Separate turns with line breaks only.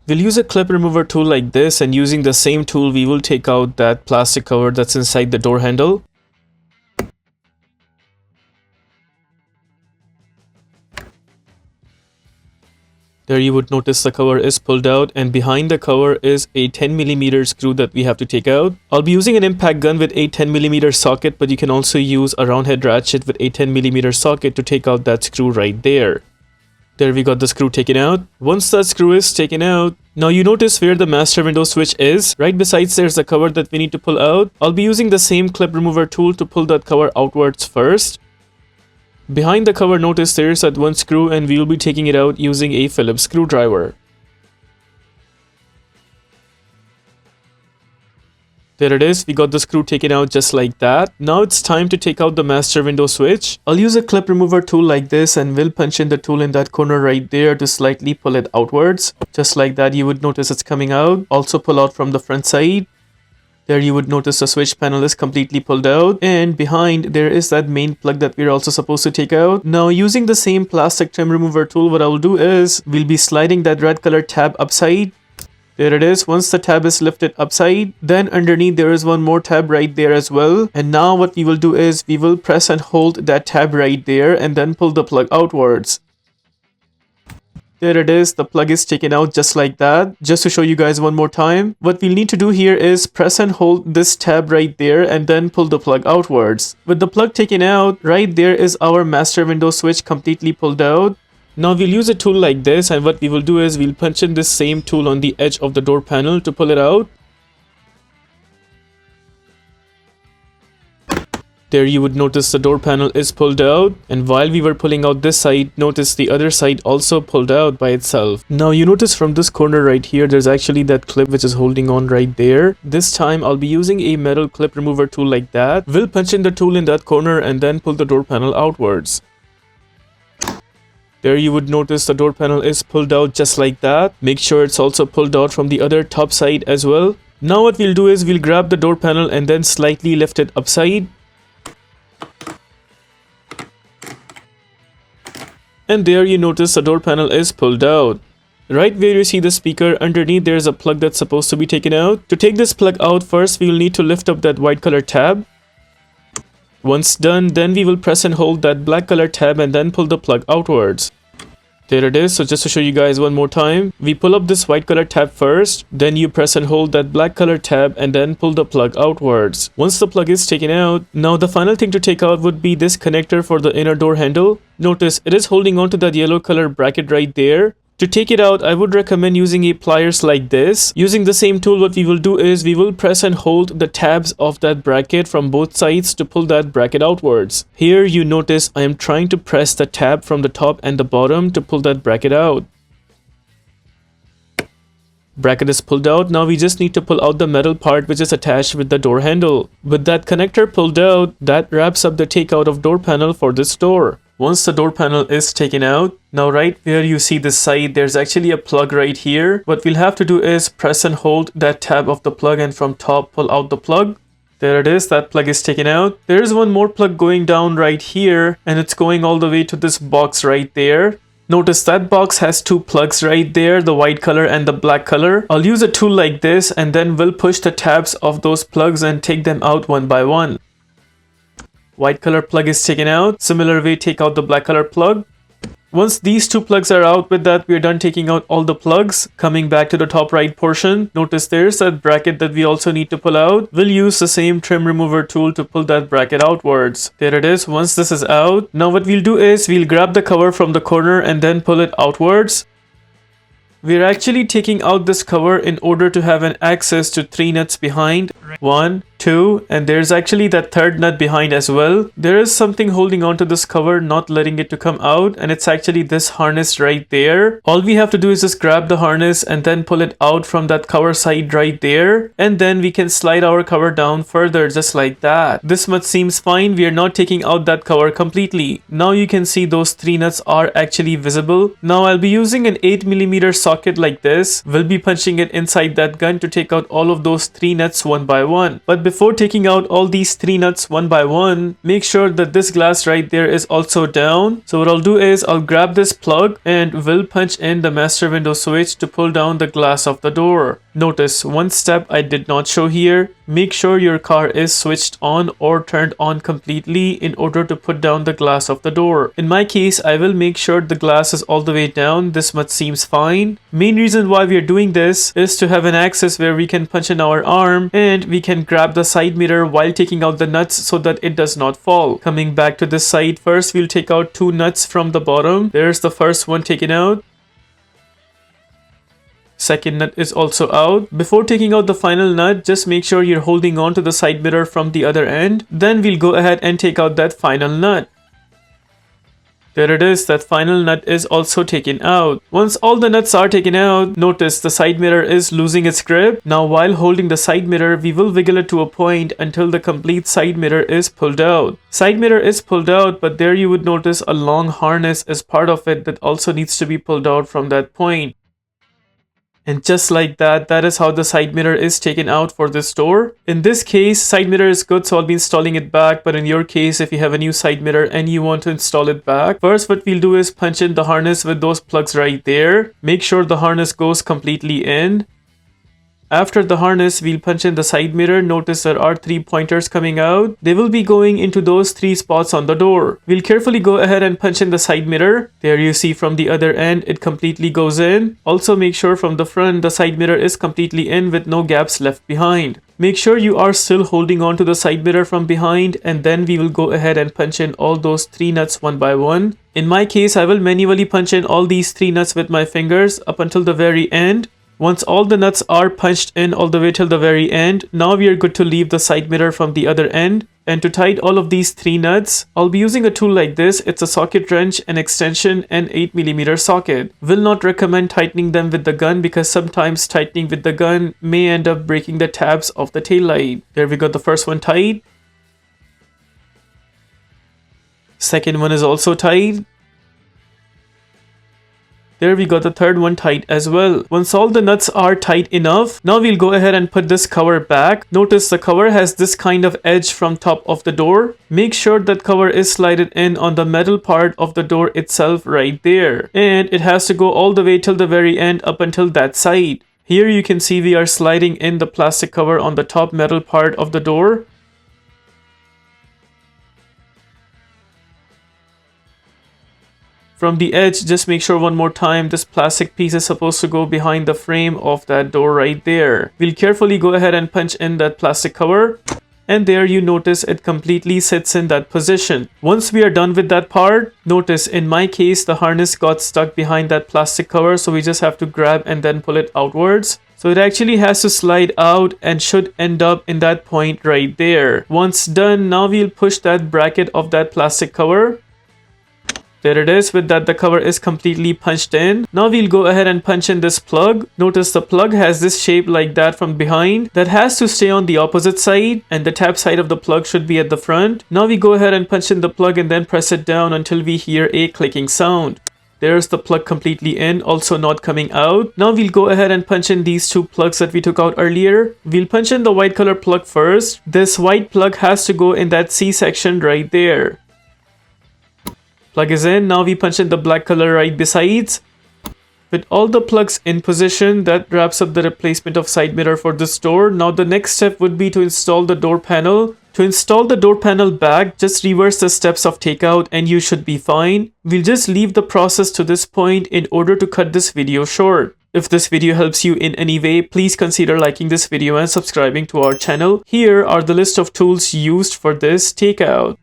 We'll use a clip remover tool like this, and using the same tool we will take out that plastic cover that's inside the door handle. There you would notice the cover is pulled out, and behind the cover is a 10mm screw that we have to take out. I'll be using an impact gun with a 10mm socket, but you can also use a round head ratchet with a 10mm socket to take out that screw right there. There we got the screw taken out. Once that screw is taken out, now you notice where the master window switch is. Right besides there's a cover that we need to pull out. I'll be using the same clip remover tool to pull that cover outwards first. Behind the cover, notice there's that one screw, and we will be taking it out using a Phillips screwdriver. There it is, we got the screw taken out just like that. Now it's time to take out the master window switch. I'll use a clip remover tool like this, and we'll punch in the tool in that corner right there to slightly pull it outwards. Just like that, you would notice it's coming out. Also pull out from the front side. There you would notice the switch panel is completely pulled out, and behind there is that main plug that we're also supposed to take out. Now using the same plastic trim remover tool, what I will do is we'll be sliding that red color tab upside. There it is. Once the tab is lifted upside, then underneath there is one more tab right there as well. And now what we will do is we will press and hold that tab right there and then pull the plug outwards. There it is, the plug is taken out just like that. Just to show you guys one more time, what we'll need to do here is press and hold this tab right there and then pull the plug outwards. With the plug taken out, right there is our master window switch completely pulled out. Now we'll use a tool like this, and what we will do is we'll punch in this same tool on the edge of the door panel to pull it out. There you would notice the door panel is pulled out, and while we were pulling out this side, notice the other side also pulled out by itself. Now you notice from this corner right here, there's actually that clip which is holding on right there. This time I'll be using a metal clip remover tool like that. We'll punch in the tool in that corner and then pull the door panel outwards. There you would notice the door panel is pulled out just like that. Make sure it's also pulled out from the other top side as well. Now what we'll do is we'll grab the door panel and then slightly lift it upside. And there you notice the door panel is pulled out. Right where you see the speaker, underneath there is a plug that's supposed to be taken out. To take this plug out, first we will need to lift up that white color tab. Once done, then we will press and hold that black color tab and then pull the plug outwards. There it is. So just to show you guys one more time, we pull up this white color tab first, then you press and hold that black color tab and then pull the plug outwards. Once the plug is taken out, now the final thing to take out would be this connector for the inner door handle. Notice it is holding on to that yellow color bracket right there. To take it out, I would recommend using a pliers like this. Using the same tool, what we will do is we will press and hold the tabs of that bracket from both sides to pull that bracket outwards. Here you notice I am trying to press the tab from the top and the bottom to pull that bracket out. Bracket is pulled out. Now we just need to pull out the metal part which is attached with the door handle. With that connector pulled out, that wraps up the takeout of door panel for this door. Once the door panel is taken out, now right where you see this side, there's actually a plug right here. What we'll have to do is press and hold that tab of the plug and from top pull out the plug. There it is, that plug is taken out. There is one more plug going down right here, and it's going all the way to this box right there. Notice that box has two plugs right there, the white color and the black color. I'll use a tool like this and then we'll push the tabs of those plugs and take them out one by one. White color plug is taken out. Similar way, take out the black color plug. Once these two plugs are out, with that we're done taking out all the plugs. Coming back to the top right portion, notice there's that bracket that we also need to pull out. We'll use the same trim remover tool to pull that bracket outwards. There it is. Once this is out, now what we'll do is we'll grab the cover from the corner and then pull it outwards. We're actually taking out this cover in order to have an access to 3 nuts behind. 1, 2, and there's actually that third nut behind as well. There is something holding on to this cover, not letting it to come out, and it's actually this harness right there. All we have to do is just grab the harness and then pull it out from that cover side right there, and then we can slide our cover down further just like that. This much seems fine. We are not taking out that cover completely. Now you can see those 3 nuts are actually visible. Now I'll be using an 8mm socket like this. We'll be punching it inside that gun to take out all of those 3 nuts one by one. But before before taking out all these 3 nuts one by one, make sure that this glass right there is also down. So what I'll do is I'll grab this plug and will punch in the master window switch to pull down the glass of the door. Notice one step I did not show here. Make sure your car is switched on or turned on completely in order to put down the glass of the door. In my case, I will make sure the glass is all the way down. This much seems fine. Main reason why we are doing this is to have an access where we can punch in our arm and we can grab the side mirror while taking out the nuts so that it does not fall. Coming back to this side, first we'll take out 2 nuts from the bottom. There's the first one taken out. Second nut is also out. Before taking out the final nut, just make sure you're holding on to the side mirror from the other end. Then we'll go ahead and take out that final nut. There it is, that final nut is also taken out. Once all the nuts are taken out, notice the side mirror is losing its grip. Now while holding the side mirror, we will wiggle it to a point until the complete side mirror is pulled out. Side mirror is pulled out, but there you would notice a long harness as part of it that also needs to be pulled out from that point. And just like that, that is how the side mirror is taken out for this door. In this case, side mirror is good, so I'll be installing it back. But in your case, if you have a new side mirror and you want to install it back, first what we'll do is punch in the harness with those plugs right there. Make sure the harness goes completely in. After the harness, we'll punch in the side mirror. Notice there are 3 pointers coming out. They will be going into those 3 spots on the door. We'll carefully go ahead and punch in the side mirror. There you see from the other end, it completely goes in. Also make sure from the front, the side mirror is completely in with no gaps left behind. Make sure you are still holding on to the side mirror from behind, and then we will go ahead and punch in all those 3 nuts one by one. In my case, I will manually punch in all these 3 nuts with my fingers up until the very end. Once all the nuts are punched in all the way till the very end, now we are good to leave the side mirror from the other end. And to tighten all of these 3 nuts, I'll be using a tool like this. It's a socket wrench, an extension, and 8mm socket. Will not recommend tightening them with the gun because sometimes tightening with the gun may end up breaking the tabs of the tail light. There we got the first one tight. Second one is also tight. There we got the third one tight as well. Once all the nuts are tight enough, now we'll go ahead and put this cover back. Notice the cover has this kind of edge from top of the door. Make sure that cover is slided in on the metal part of the door itself right there. And it has to go all the way till the very end up until that side. Here you can see we are sliding in the plastic cover on the top metal part of the door. From the edge, just make sure one more time this plastic piece is supposed to go behind the frame of that door right there. We'll carefully go ahead and punch in that plastic cover. And there you notice it completely sits in that position. Once we are done with that part, notice in my case the harness got stuck behind that plastic cover, so we just have to grab and then pull it outwards. So it actually has to slide out and should end up in that point right there. Once done, now we'll push that bracket of that plastic cover. There it is. With that, the cover is completely punched in. Now we'll go ahead and punch in this plug. Notice the plug has this shape like that from behind. That has to stay on the opposite side, and the tap side of the plug should be at the front. Now we go ahead and punch in the plug and then press it down until we hear a clicking sound. There's the plug completely in, also not coming out. Now we'll go ahead and punch in these 2 plugs that we took out earlier. We'll punch in the white color plug first. This white plug has to go in that C section right there. Plug is in. Now we punch in the black color right besides. With all the plugs in position, that wraps up the replacement of side mirror for this door. Now the next step would be to install the door panel. To install the door panel back, just reverse the steps of takeout and you should be fine. We'll just leave the process to this point in order to cut this video short. If this video helps you in any way, please consider liking this video and subscribing to our channel. Here are the list of tools used for this takeout.